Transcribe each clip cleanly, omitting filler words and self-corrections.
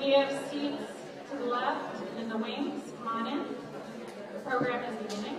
We have seats to the left in the wings. Come on in. The program is beginning.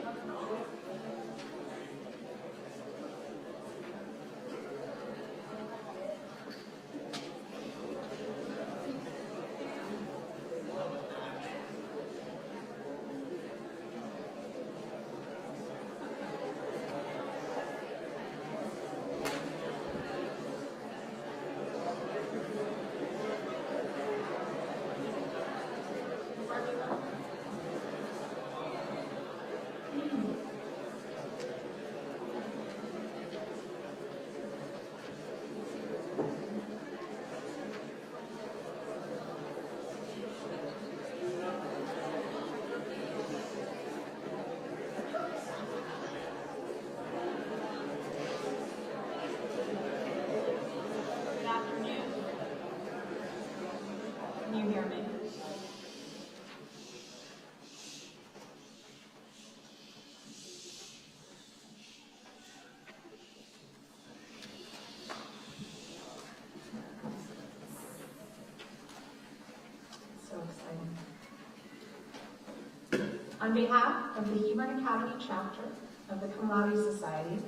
On behalf of the Hebron Academy chapter of the Cum Laude Society,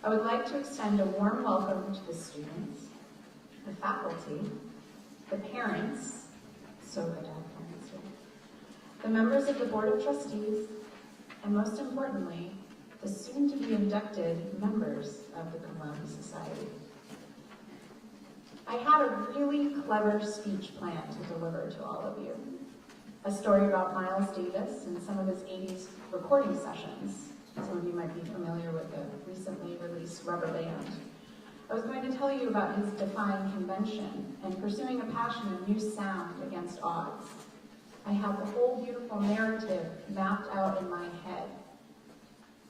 I would like to extend a warm welcome to the students, the faculty, the parents, so good to have parents here, the members of the Board of Trustees, and most importantly, the soon-to-be inducted members of the Cum Laude Society. I had a really clever speech planned to deliver to all of you. A story about Miles Davis and some of his 80s recording sessions. Some of you might be familiar with the recently released Rubber Band. I was going to tell you about his defying convention and pursuing a passion of new sound against odds. I had the whole beautiful narrative mapped out in my head.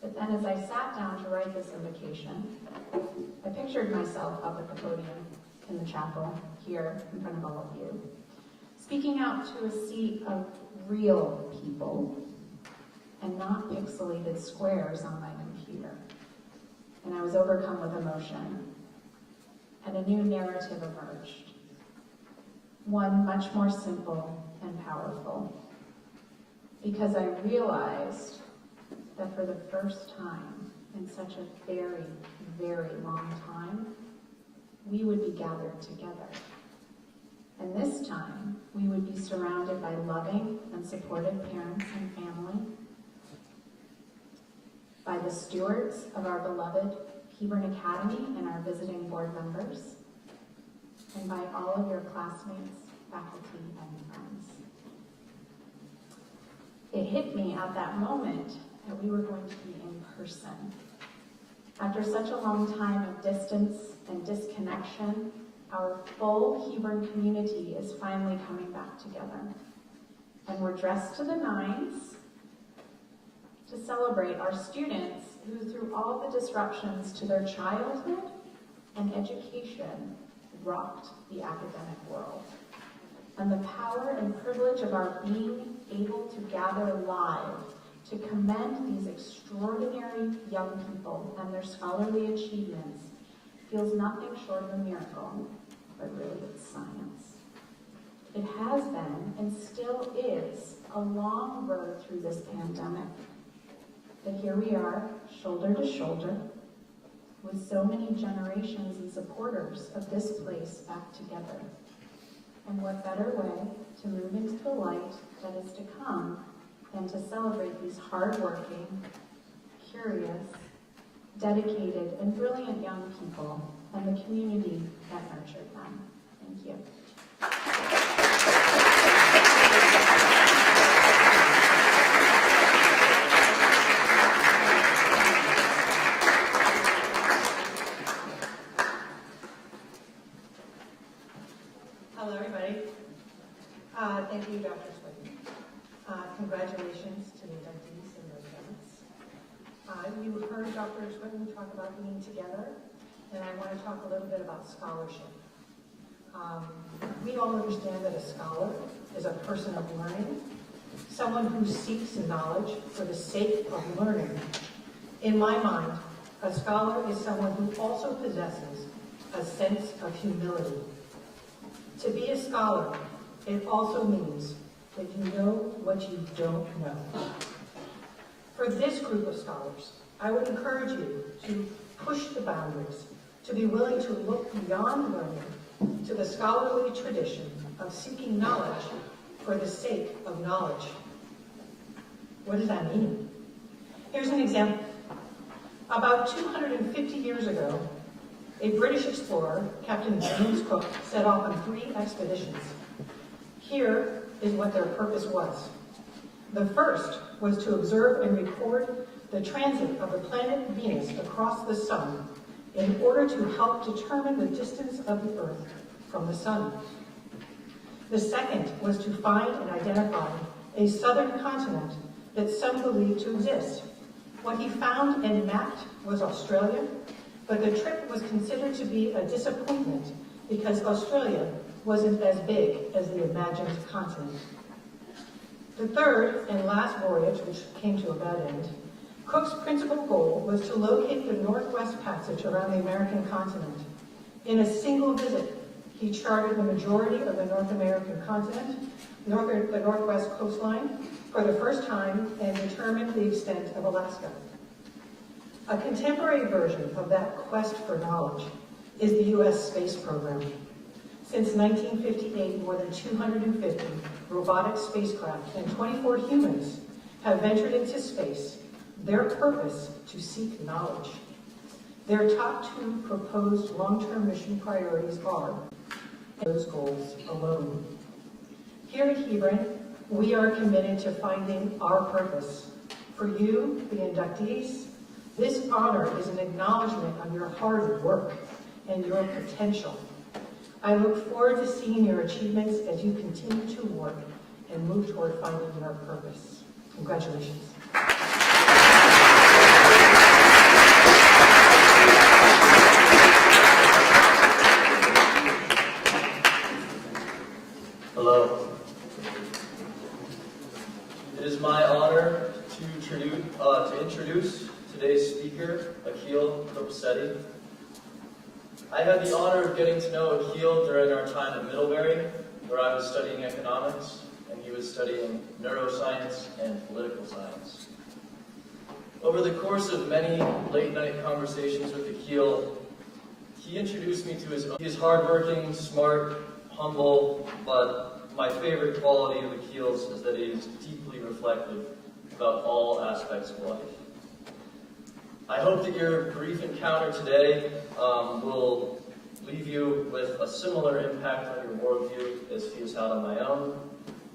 But then as I sat down to write this invocation, I pictured myself up at the podium in the chapel here in front of all of you, speaking out to a sea of real people and not pixelated squares on my computer. And I was overcome with emotion, and a new narrative emerged. One much more simple and powerful, because I realized that for the first time in such a very, very long time, we would be gathered together. And this time, we would be surrounded by loving and supportive parents and family, by the stewards of our beloved Hebron Academy and our visiting board members, and by all of your classmates, faculty, and friends. It hit me at that moment that we were going to be in person. After such a long time of distance and disconnection, our full Hebron community is finally coming back together. And we're dressed to the nines to celebrate our students who, through all the disruptions to their childhood and education, rocked the academic world. And the power and privilege of our being able to gather live to commend these extraordinary young people and their scholarly achievements feels nothing short of a miracle, but really it's science. It has been, and still is, a long road through this pandemic. But here we are, shoulder to shoulder, with so many generations and supporters of this place back together. And what better way to move into the light that is to come than to celebrate these hardworking, curious, dedicated, and brilliant young people and the community that nurtured them. Thank you. Hello, everybody. Thank you, Dr. Swinton. Congratulations to the inductees and their parents. You heard Dr. Swinton talk about being together, and I want to talk a little bit about scholarship. We all understand that a scholar is a person of learning, someone who seeks knowledge for the sake of learning. In my mind, a scholar is someone who also possesses a sense of humility. To be a scholar it also means that you know what you don't know. For this group of scholars, I would encourage you to push the boundaries, to be willing to look beyond learning to the scholarly tradition of seeking knowledge for the sake of knowledge. What does that mean? Here's an example. About 250 years ago, a British explorer, Captain James Cook, set off on 3 expeditions. Here is what their purpose was. The first was to observe and record the transit of the planet Venus across the sun in order to help determine the distance of the Earth from the sun. The second was to find and identify a southern continent that some believed to exist. What he found and mapped was Australia, but the trip was considered to be a disappointment because Australia wasn't as big as the imagined continent. The third and last voyage, which came to a bad end, Cook's principal goal was to locate the Northwest Passage around the American continent. In a single visit, he charted the majority of the North American continent, the Northwest coastline, for the first time and determined the extent of Alaska. A contemporary version of that quest for knowledge is the U.S. space program. Since 1958, more than 250 robotic spacecraft and 24 humans have ventured into space, their purpose to seek knowledge. Their top 2 proposed long-term mission priorities are those goals alone. Here at Hebron, we are committed to finding our purpose. For you, the inductees, this honor is an acknowledgement of your hard work and your potential. I look forward to seeing your achievements as you continue to work and move toward finding your purpose. Congratulations. Hello. It is my honor to introduce today's speaker, Akil Copaceti. I had the honor of getting to know Akil during our time at Middlebury, where I was studying economics, and he was studying neuroscience and political science. Over the course of many late-night conversations with Akil, he introduced me to he is hardworking, smart, humble, but my favorite quality of Akil's is that he is deeply reflective about all aspects of life. I hope that your brief encounter today will leave you with a similar impact on your worldview as he has had on my own,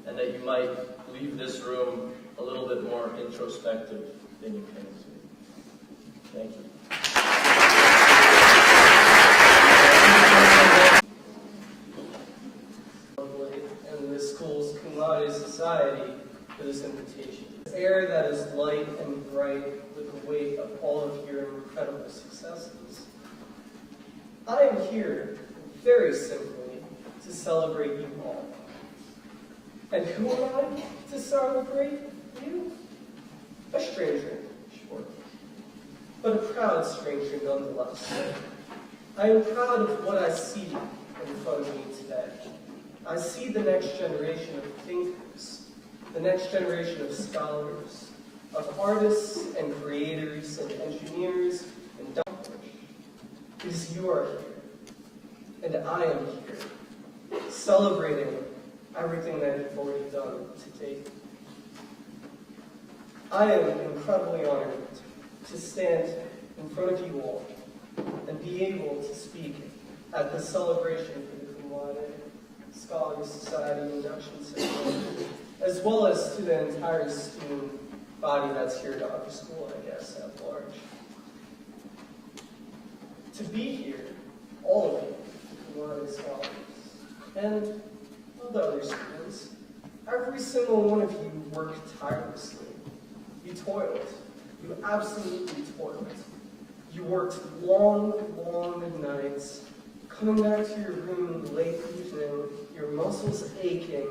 and that you might leave this room a little bit more introspective than you came to. Thank you. And the school's Cum Laude Society for this invitation. An air that is light and bright with the weight of all of your incredible successes. I am here, very simply, to celebrate you all. And who am I to celebrate you? A stranger, sure. But a proud stranger nonetheless. I am proud of what I see in front of me today. I see the next generation of thinkers, the next generation of scholars, of artists and creators and engineers and doctors. Because you are here, and I am here, celebrating everything that you've already done to date. I am incredibly honored to stand in front of you all and be able to speak at the celebration for the Cum Laude Society Induction Ceremony, as well as to the entire student body that's here at our school, I guess, at large. To be here, all of you, Cum Laude scholars, and all the other students, every single one of you worked tirelessly. You toiled. You absolutely toiled. You worked long, long nights, coming back to your room late evening, your muscles aching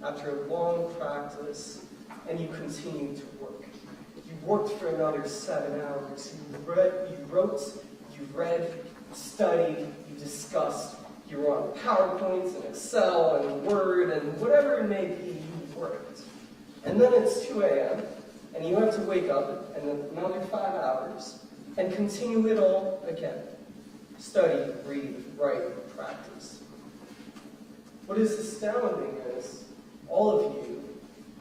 after a long practice, and you continued to work. You worked for another 7 hours. You wrote, you read, studied, you discussed, you You were on PowerPoints and Excel and Word and whatever it may be, you worked. And then it's 2 a.m. and you have to wake up in another 5 hours and continue it all again. Study, read, write, practice. What is astounding is all of you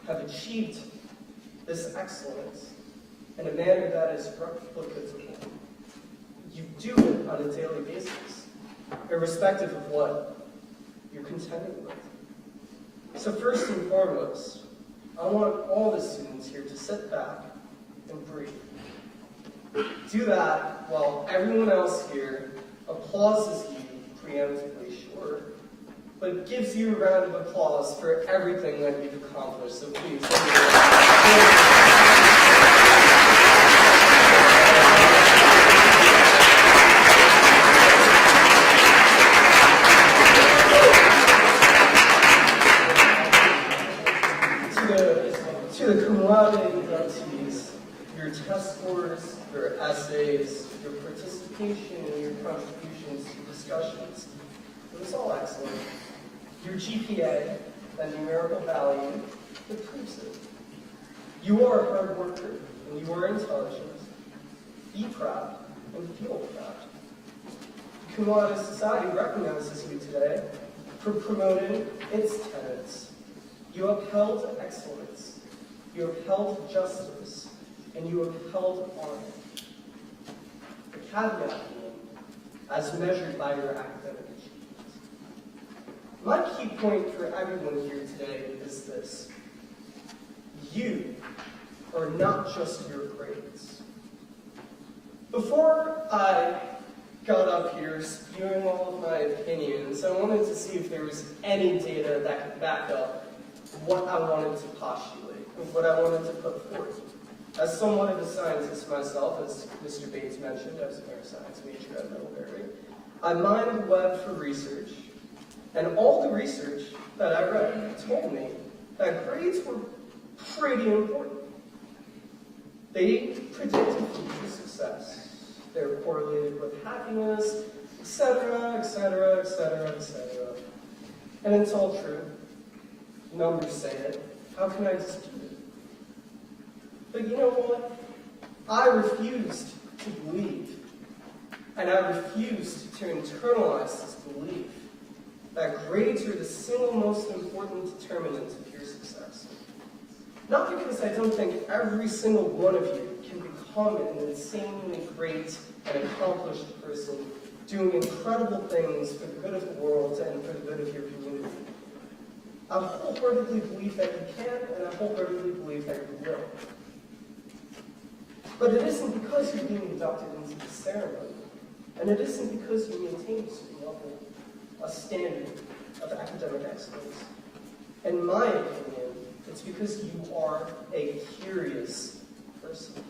have achieved this excellence in a manner that is replicable. You do it on a daily basis, irrespective of what you're contending with. So first and foremost, I want all the students here to sit back and breathe. Do that while everyone else here applauses you preemptively, sure, but gives you a round of applause for everything that you've accomplished. So please. To the Cum Laude inductees, your test scores, your essays, your participation, and your contributions to discussions, it was all excellent. Your GPA, that numerical value, it proves it. You are a hard worker, and you are intelligent. Be proud, and feel proud. The Cum Laude Society recognizes you today for promoting its tenets. You upheld excellence. You upheld justice, and you upheld honor. The caveat being, as measured by your academic achievements. My key point for everyone here today is this. You are not just your grades. Before I got up here spewing all of my opinions, I wanted to see if there was any data that could back up what I wanted to postulate. What I wanted to put forth. As somewhat of a scientist myself, as Mr. Bates mentioned, I was a neuroscience major at Middlebury, I mined the web for research, and all the research that I read told me that grades were pretty important. They predicted future success. They were correlated with happiness, etc., etc., etc., etc. And it's all true. Numbers say it. How can I dispute it? But you know what? I refused to believe, and I refused to internalize this belief that grades are the single most important determinant of your success. Not because I don't think every single one of you can become an insanely great and accomplished person doing incredible things for the good of the world and for the good of your community. I wholeheartedly believe that you can, and I wholeheartedly believe that you will. But it isn't because you're being inducted into the ceremony, and it isn't because you maintain a certain level, a standard of academic excellence. In my opinion, it's because you are a curious person.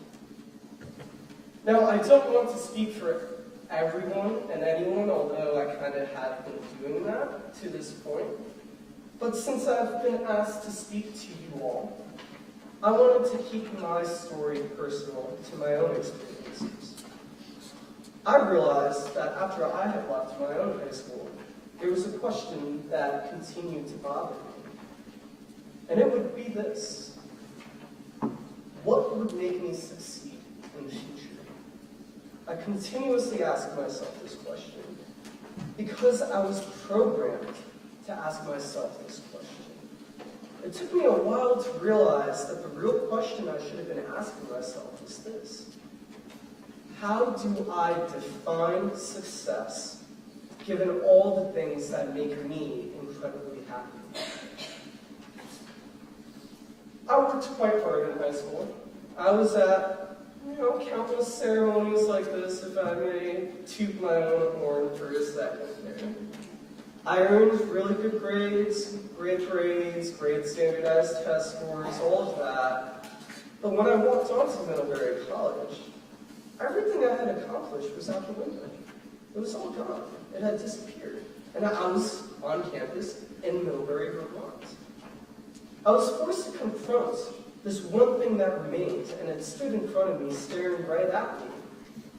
Now, I don't want to speak for everyone and anyone, although I kind of have been doing that to this point. But since I've been asked to speak to you all, I wanted to keep my story personal to my own experiences. I realized that after I had left my own high school, there was a question that continued to bother me. And it would be this: what would make me succeed in the future? I continuously asked myself this question because I was programmed to ask myself this question. It took me a while to realize that the real question I should have been asking myself was this: how do I define success given all the things that make me incredibly happy? I worked quite hard in high school. I was at, countless ceremonies like this, if I may toot my own horn for a second there. I earned really good grades, great grades, great standardized test scores, all of that. But when I walked onto Middlebury College, everything I had accomplished was out the window. It was all gone. It had disappeared. And I was on campus in Middlebury, Vermont. I was forced to confront this one thing that remained, and it stood in front of me, staring right at me.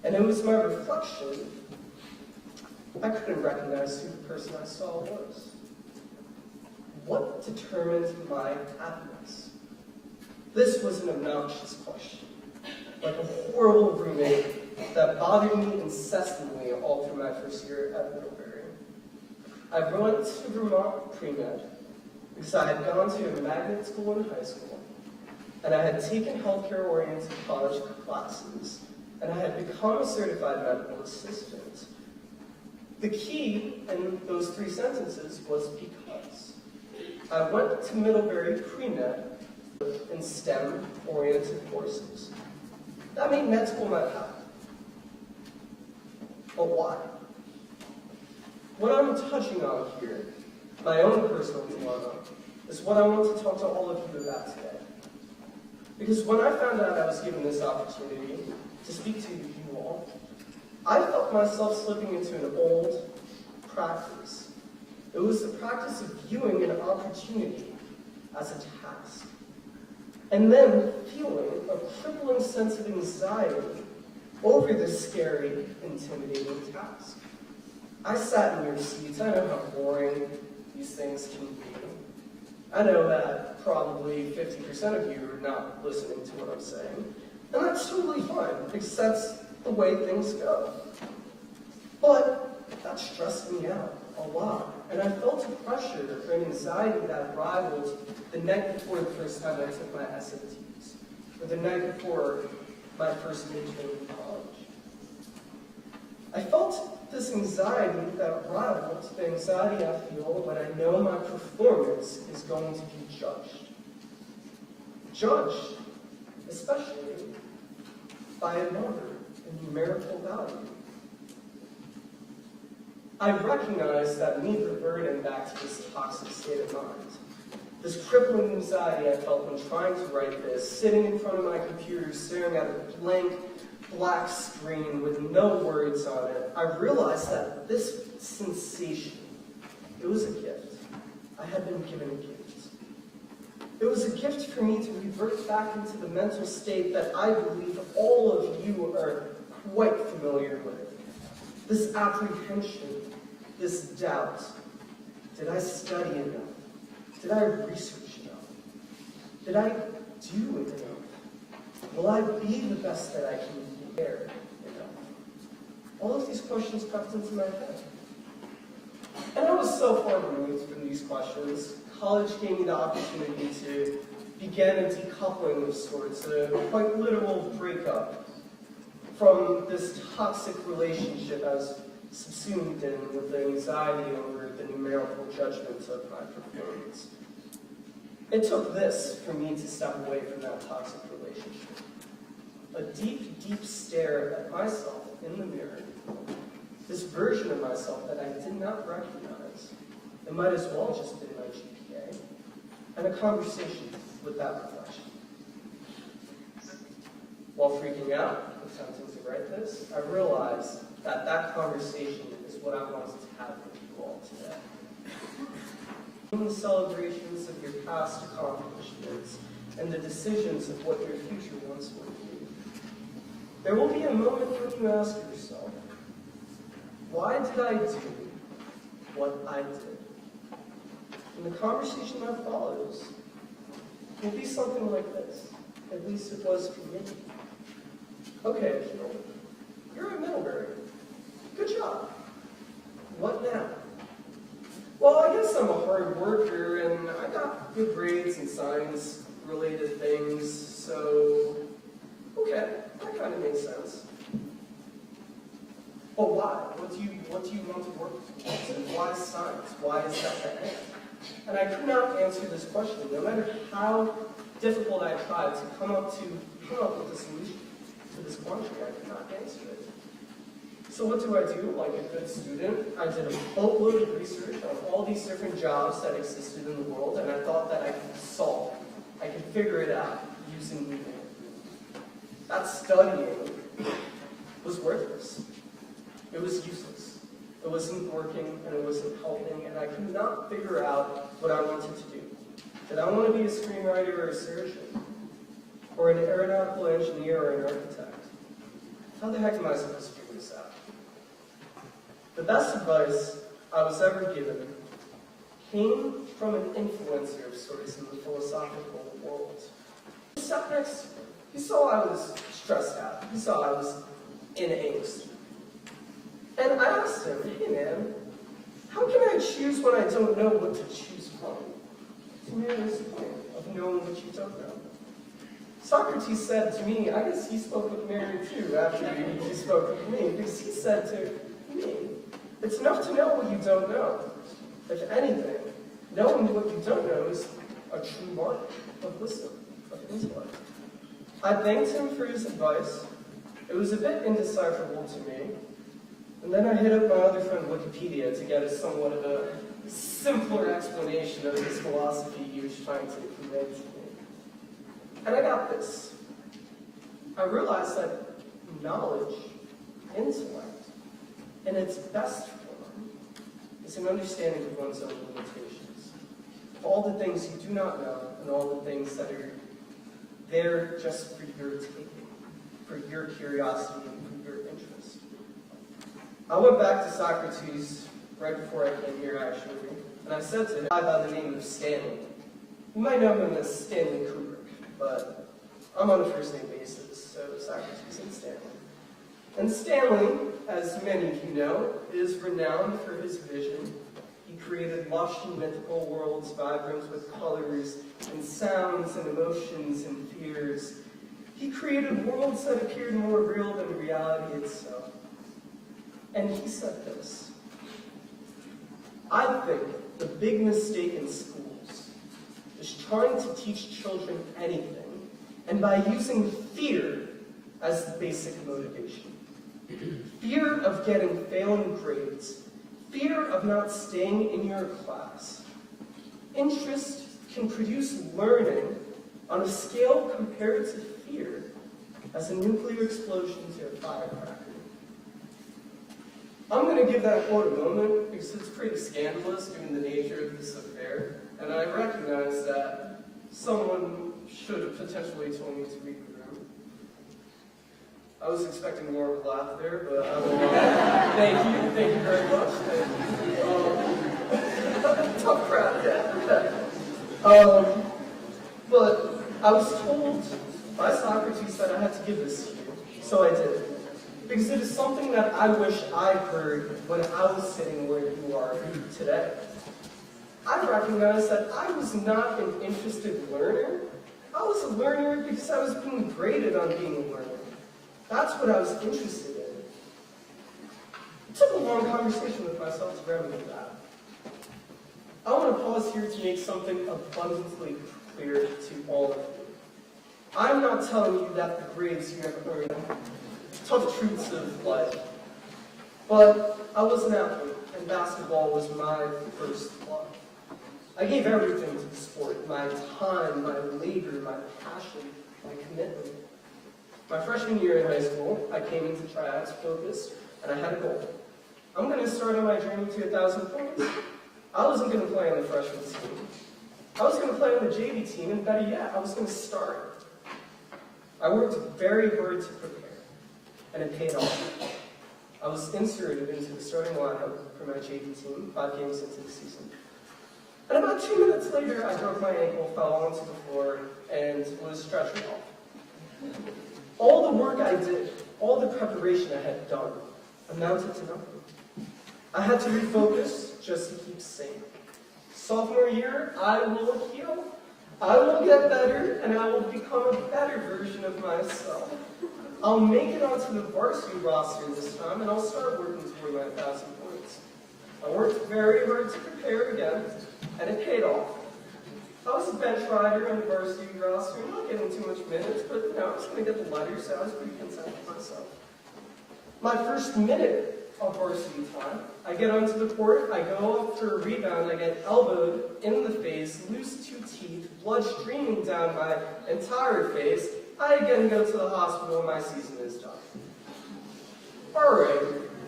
And it was my reflection I couldn't recognize who the person I saw was. What determined my happiness? This was an obnoxious question, like a horrible roommate that bothered me incessantly all through my first year at Middlebury. I went to Vermont pre-med because I had gone to a magnet school in high school, and I had taken healthcare-oriented college classes, and I had become a certified medical assistant. The key in those 3 sentences was because. I went to Middlebury pre-med in STEM-oriented courses. That made med school my path. But why? What I'm touching on here, my own personal dilemma, is what I want to talk to all of you about today. Because when I found out I was given this opportunity to speak to you all, I felt myself slipping into an old practice. It was the practice of viewing an opportunity as a task, and then feeling a crippling sense of anxiety over this scary, intimidating task. I sat in your seats. I know how boring these things can be. I know that probably 50% of you are not listening to what I'm saying, and that's totally fine, because that's the way things go. But that stressed me out a lot, and I felt a pressure and anxiety that rivaled the night before the first time I took my SATs, or the night before my first midterm in college. I felt this anxiety that rivals the anxiety I feel when I know my performance is going to be judged. Judged, especially by a number, a numerical value. I recognize that me reverting back to this toxic state of mind, this crippling anxiety I felt when trying to write this, sitting in front of my computer, staring at a blank, black screen with no words on it, I realized that this sensation, it was a gift. I had been given a gift. It was a gift for me to revert back into the mental state that I believe all of you are quite familiar with. This apprehension, this doubt. Did I study enough? Did I research enough? Did I do it enough? Will I be the best that I can be there enough? All of these questions crept into my head. And I was so far removed from these questions. College gave me the opportunity to begin a decoupling of sorts, a quite literal breakup from this toxic relationship I was subsumed in with the anxiety over the numerical judgment of my performance. It took this for me to step away from that toxic relationship. A deep, deep stare at myself in the mirror, this version of myself that I did not recognize. It might as well just been my GPA, and a conversation with that reflection. While freaking out, attempting to write this, I realized that that conversation is what I wanted to have with you all today. In the celebrations of your past accomplishments and the decisions of what your future once will be, there will be a moment when you ask yourself, why did I do what I did? And the conversation that follows will be something like this. At least it was for me. Okay, Akil, you're at Middlebury. Good job. What now? Well, I guess I'm a hard worker, and I got good grades in science-related things, so okay, that kind of makes sense. But why? What do you want to work towards, and why science? Why is that the end? And I could not answer this question, no matter how difficult I tried to come up with a solution to this quandary. I could not answer it. So what do? Like a good student, I did a boatload of research on all these different jobs that existed in the world, and I thought that I could solve it. I could figure it out using me. That studying was worthless. It was useless. It wasn't working, and it wasn't helping, and I could not figure out what I wanted to do. Did I want to be a screenwriter or a surgeon? Or an aeronautical engineer or an architect? How the heck am I supposed to figure this out? The best advice I was ever given came from an influencer of sorts in the philosophical world. He sat next to me. He saw I was stressed out. He saw I was in angst. And I asked him, hey man, how can I choose when I don't know what to choose from? To me, this point of knowing what you don't know. Socrates said to me, I guess he spoke with Mary too after he spoke with me, because he said to me, it's enough to know what you don't know. If anything, knowing what you don't know is a true mark of wisdom, of intellect. I thanked him for his advice. It was a bit indecipherable to me. And then I hit up my other friend Wikipedia to get a somewhat of a simpler explanation of this philosophy he was trying to convey to me. And I got this. I realized that knowledge, intellect, in its best form, is an understanding of one's own limitations. All the things you do not know, and all the things that are there just for your taking, for your curiosity and for your interest. I went back to Socrates right before I came here, actually, and I said to him, by the name of Stanley. You might know him as Stanley Kubrick, but I'm on a first-name basis, so Socrates and Stanley. And Stanley, as many of you know, is renowned for his vision. He created lush and mythical worlds vibrant with colors and sounds and emotions and fears. He created worlds that appeared more real than reality itself. And he said this, I think the big mistake in schools is trying to teach children anything, and by using fear as the basic motivation. Fear of getting failing grades, fear of not staying in your class. Interest can produce learning on a scale compared to fear as a nuclear explosion to a firecracker. I'm going to give that quote a moment because it's pretty scandalous given the nature of this affair, and I recognize that someone should have potentially told me to read the room. I was expecting more of a laugh there, but I will thank you very much. Tough crowd, yeah. But I was told by Socrates that I had to give this to you, so I did. Because it is something that I wish I heard when I was sitting where you are today. I recognized that I was not an interested learner. I was a learner because I was being graded on being a learner. That's what I was interested in. It took a long conversation with myself to remedy that. I want to pause here to make something abundantly clear to all of you. I'm not telling you that the grades you have earned tough truths of life. But I was an athlete, and basketball was my first love. I gave everything to the sport, my time, my labor, my passion, my commitment. My freshman year in high school, I came into tryouts focused, and I had a goal. I'm going to start on my journey to 1,000 points. I wasn't going to play on the freshman team. I was going to play on the JV team, and better yet, I was going to start. I worked very hard to prepare. And it paid off. I was inserted into the starting lineup for my JV team 5 games into the season. And about 2 minutes later, I broke my ankle, fell onto the floor, and was stretchered off. All the work I did, all the preparation I had done, amounted to nothing. I had to refocus just to keep sane. Sophomore year, I will heal, I will get better, and I will become a better version of myself. I'll make it onto the varsity roster this time, and I'll start working toward my 1,000 points. I worked very hard to prepare again, and it paid off. I was a bench rider on the varsity roster, not getting too much minutes, but I was going to get the letter, so I was pretty content with myself. My first minute of varsity time, I get onto the court, I go up for a rebound, I get elbowed in the face, lose 2 teeth, blood streaming down my entire face. I again go to the hospital and my season is done. Alright,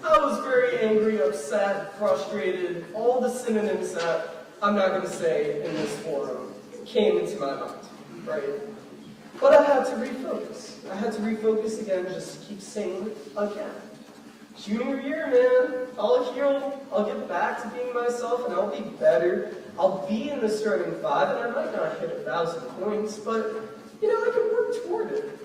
I was very angry, upset, frustrated, all the synonyms that I'm not going to say in this forum came into my mind, right? But I had to refocus. I had to refocus again just to keep sane again. Junior year, man. I'll heal, I'll get back to being myself, and I'll be better. I'll be in the starting five, and I might not hit 1,000 points, but, you know, I can work toward it.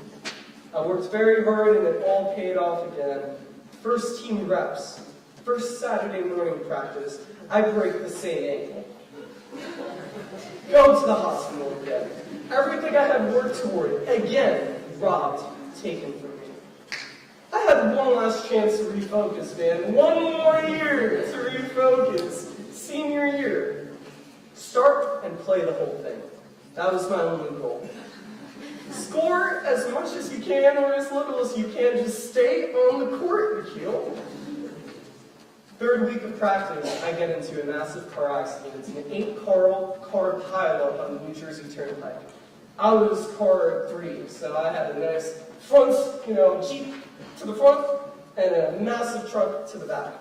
I worked very hard, and it all paid off again. First team reps, first Saturday morning practice, I break the same ankle. Go to the hospital again. Everything I had worked toward, again, robbed, taken from me. I had one last chance to refocus, man. One more year to refocus. Senior year. Start and play the whole thing. That was my only goal. Score as much as you can or as little as you can. Just stay on the court, Akil. Third week of practice, I get into a massive car accident. It's an 8-car pileup on the New Jersey Turnpike. I was car 3, so I had a nice front, Jeep to the front and a massive truck to the back.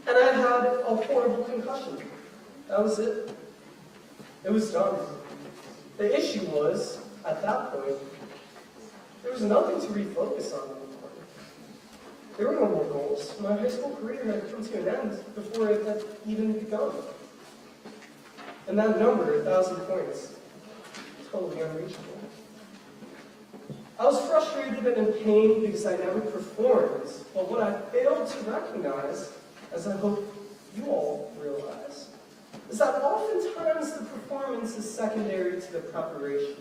And I had a horrible concussion. That was it. It was done. The issue was, at that point, there was nothing to refocus on anymore. There were no more goals. My high school career had come to an end before it had even begun. And that number, 1,000 points, totally unreachable. I was frustrated and in pain because I never performed. But what I failed to recognize, as I hope you all realize, is that oftentimes the performance is secondary to the preparation.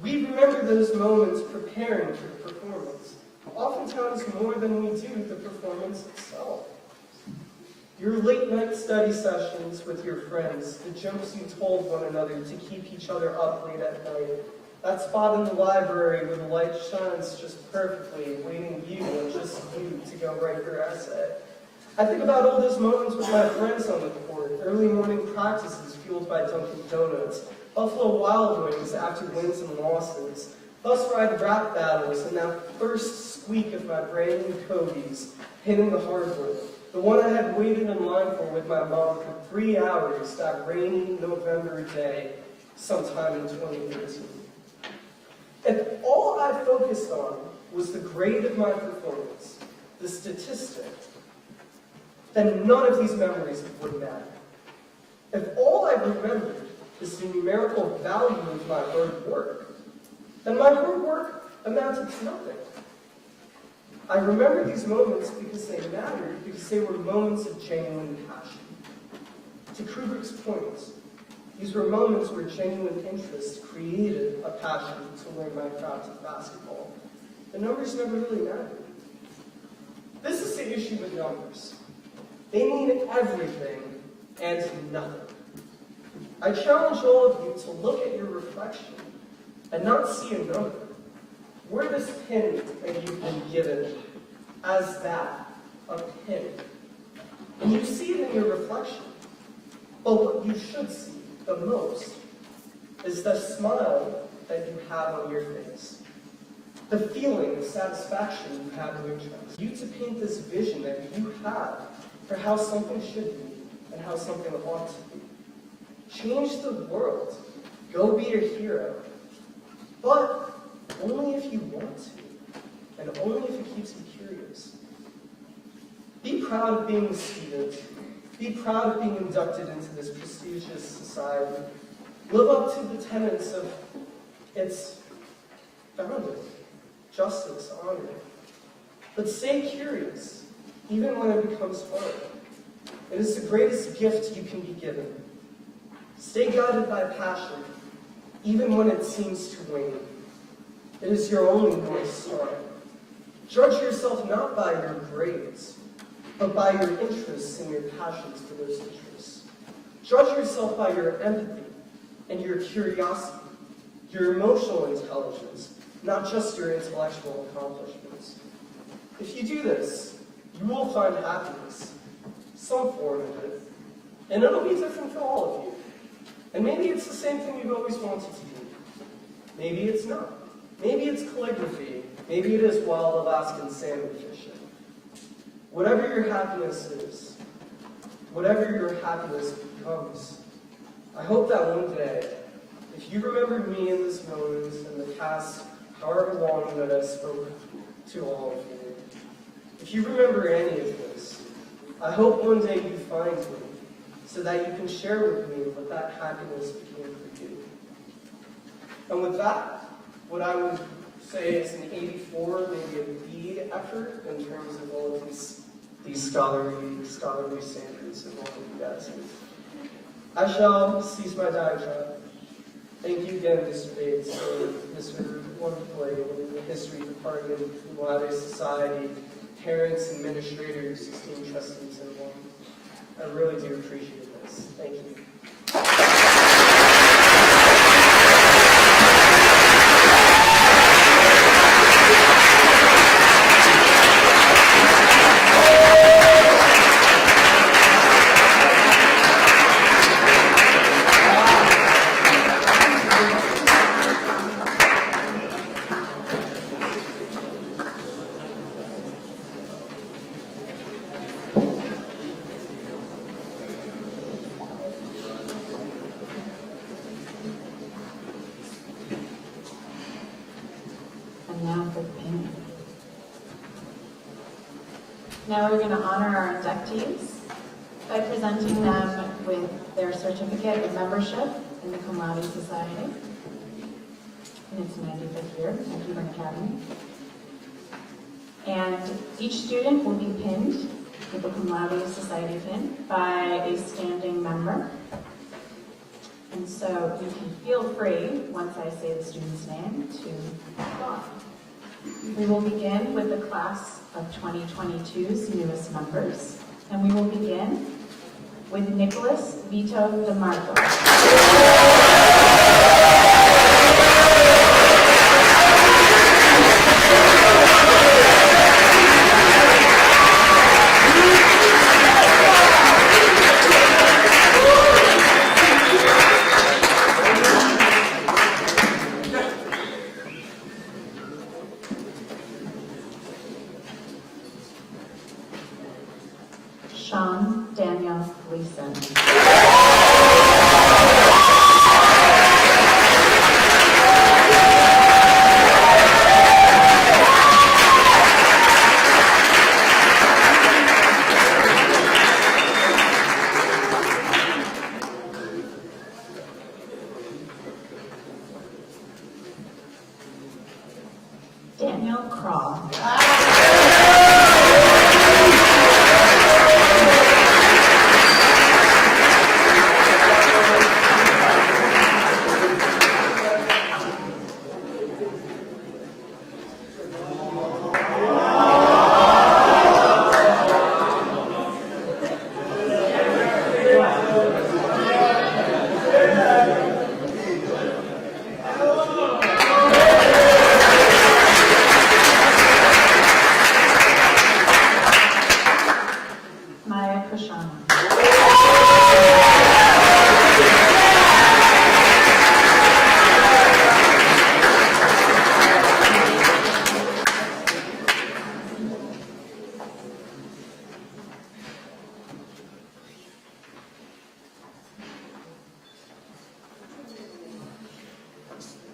We remember those moments preparing for the performance, oftentimes more than we do the performance itself. Your late-night study sessions with your friends, the jokes you told one another to keep each other up late at night, that spot in the library where the light shines just perfectly, waiting you and just you to go write your essay. I think about all those moments with my friends on the court, early morning practices fueled by Dunkin' Donuts, Buffalo Wild Wings after wins and losses, bus ride rap battles, and that first squeak of my brand new Kobe's hitting the hardwood, the one I had waited in line for with my mom for 3 hours that rainy November day sometime in 2013. If all I focused on was the grade of my performance, the statistic, then none of these memories would matter. If all I remembered is the numerical value of my hard work, then my hard work amounted to nothing. I remember these moments because they mattered, because they were moments of genuine passion. To Kubrick's point, these were moments where genuine interest created a passion to learn my craft of basketball. The numbers never really mattered. This is the issue with numbers. They mean everything and nothing. I challenge all of you to look at your reflection and not see a number. Wear this pin that you've been given as that, a pin. And you see it in your reflection. But what you should see the most is the smile that you have on your face. The feeling of satisfaction you have in your chest. You to paint this vision that you have for how something should be and how something ought to be. Change the world. Go be a hero. But only if you want to, and only if it keeps you curious. Be proud of being a student. Be proud of being inducted into this prestigious society. Live up to the tenets of its founder, justice, honor. But stay curious, even when it becomes hard. It is the greatest gift you can be given. Stay guided by passion, even when it seems to wane. It is your only North Star. Judge yourself not by your grades, but by your interests and your passions for those interests. Judge yourself by your empathy and your curiosity, your emotional intelligence, not just your intellectual accomplishments. If you do this, you will find happiness, some form of it, and it'll be different for all of you. And maybe it's the same thing you've always wanted to do. Maybe it's not. Maybe it's calligraphy. Maybe it is wild Alaskan salmon fishing. Whatever your happiness is, whatever your happiness becomes, I hope that one day, if you remember me in this moment and the past however long that I spoke to all of you, If you remember any of this, I hope one day you find me so that you can share with me what that happiness became for you. And with that, what I would say is an 84, maybe a B effort in terms of all of these scholarly standards of all of you guys. I shall cease my diatribe. Thank you again, Mr. Bates, Mr. Wonderful in the history department, Cum Laude Society, parents, administrators, esteemed trustees, and alum. I really do appreciate this. Thank you. Now we're going to honor our inductees by presenting them with their certificate of membership in the Cum Laude Society in its 95th year at Hebron Academy. And each student will be pinned with the Cum Laude Society pin by a standing member. And so you can feel free, once I say the student's name, to applaud. We will begin with the class of 2022's newest members, and we will begin with Nicholas Vito DeMarco. Sean Daniel Gleason. Daniel Craw.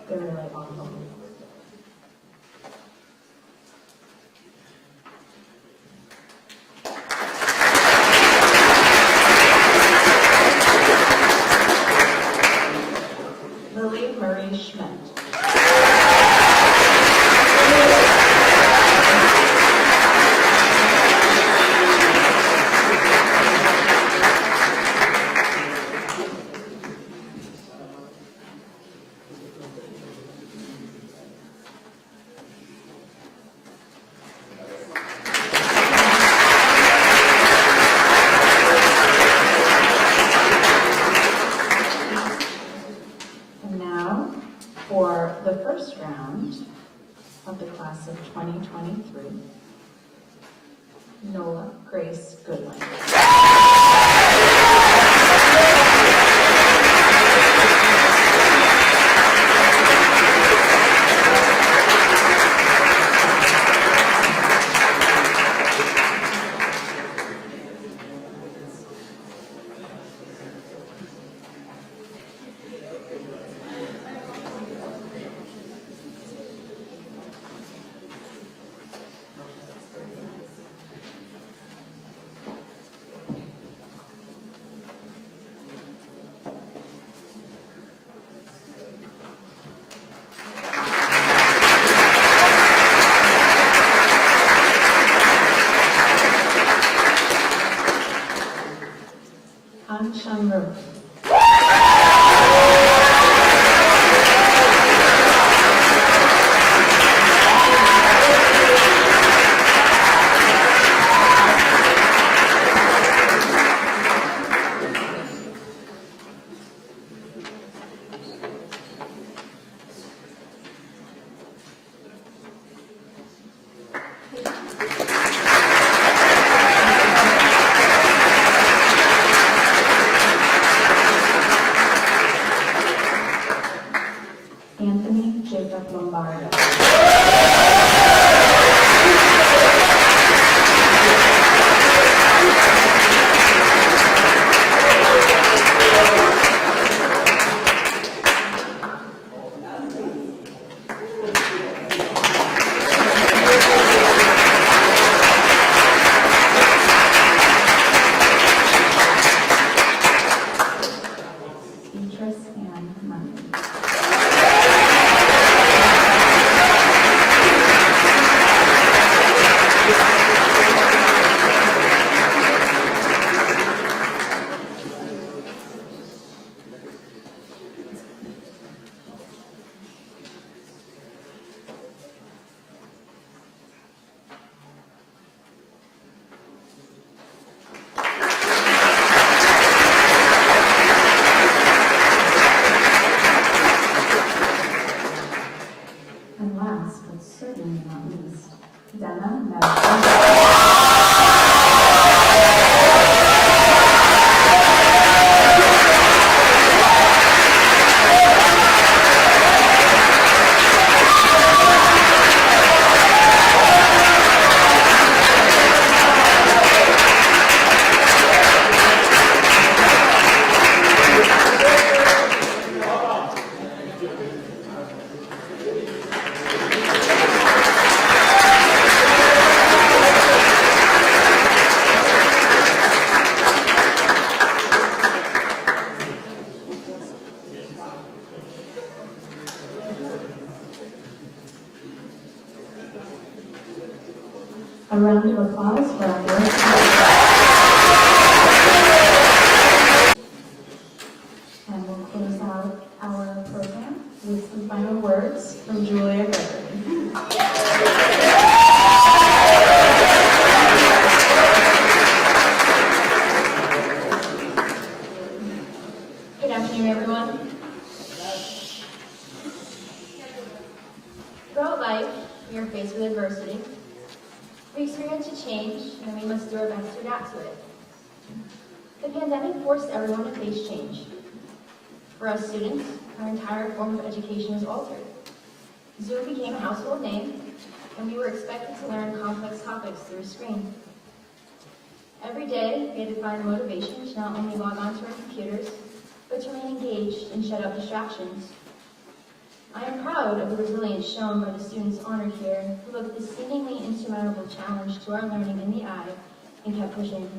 They're really awful. Lily Marie Schmidt. For the first round of the class of 2023, Nola Grace Goodwin. A round of applause for our first. And we'll close out our program with some final words from Julia Gregory. Good afternoon, everyone. Throughout life, we are faced with adversity. We experience a change, and we must do our best to adapt to it. The pandemic forced everyone to face change. For us students, our entire form of education was altered. Zoom became a household name, and we were expected to learn complex topics through a screen. Every day, we had to find motivation to not only log onto our computers, but to remain engaged and shut out distractions. I am proud of the resilience shown by the students honored here who looked this seemingly insurmountable challenge to our learning in the eye and kept pushing.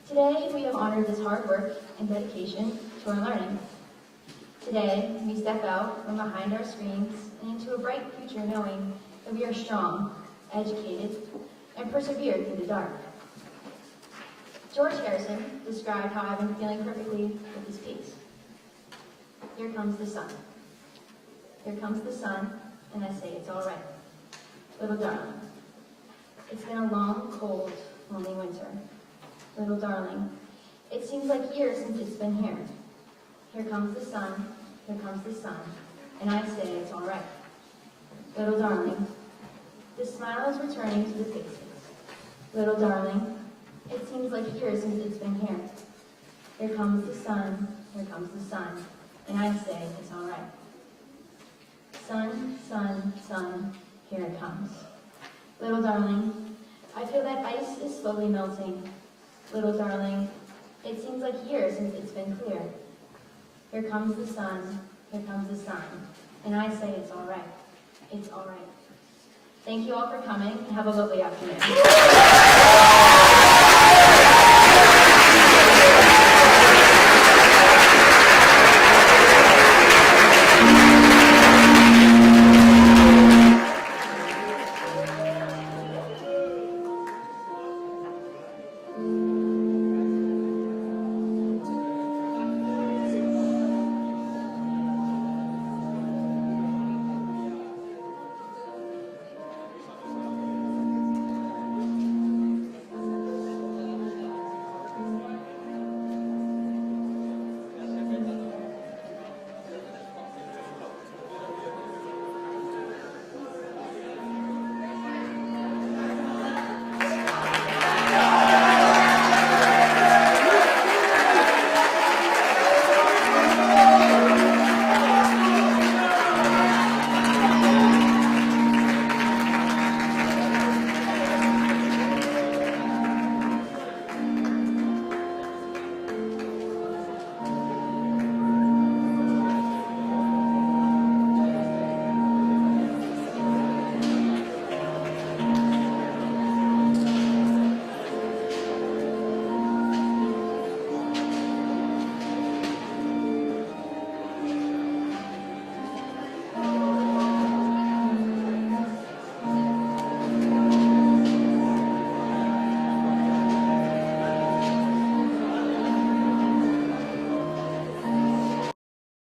Today, we have honored this hard work and dedication to our learning. Today, we step out from behind our screens and into a bright future knowing that we are strong, educated, and persevere through the dark. George Harrison described how I've been feeling perfectly with this piece. Here comes the sun. Here comes the sun, and I say it's all right. Little darling, it's been a long, cold, lonely winter. Little darling, it seems like years since it's been here. Here comes the sun, and I say it's all right. Little darling, the smile is returning to the faces. Little darling, it seems like years since it's been here. Here comes the sun, and I say it's all right. Sun, sun, sun, here it comes. Little darling, I feel that ice is slowly melting. Little darling, it seems like years since it's been clear. Here comes the sun, and I say it's all right. It's all right. Thank you all for coming, and have a lovely afternoon.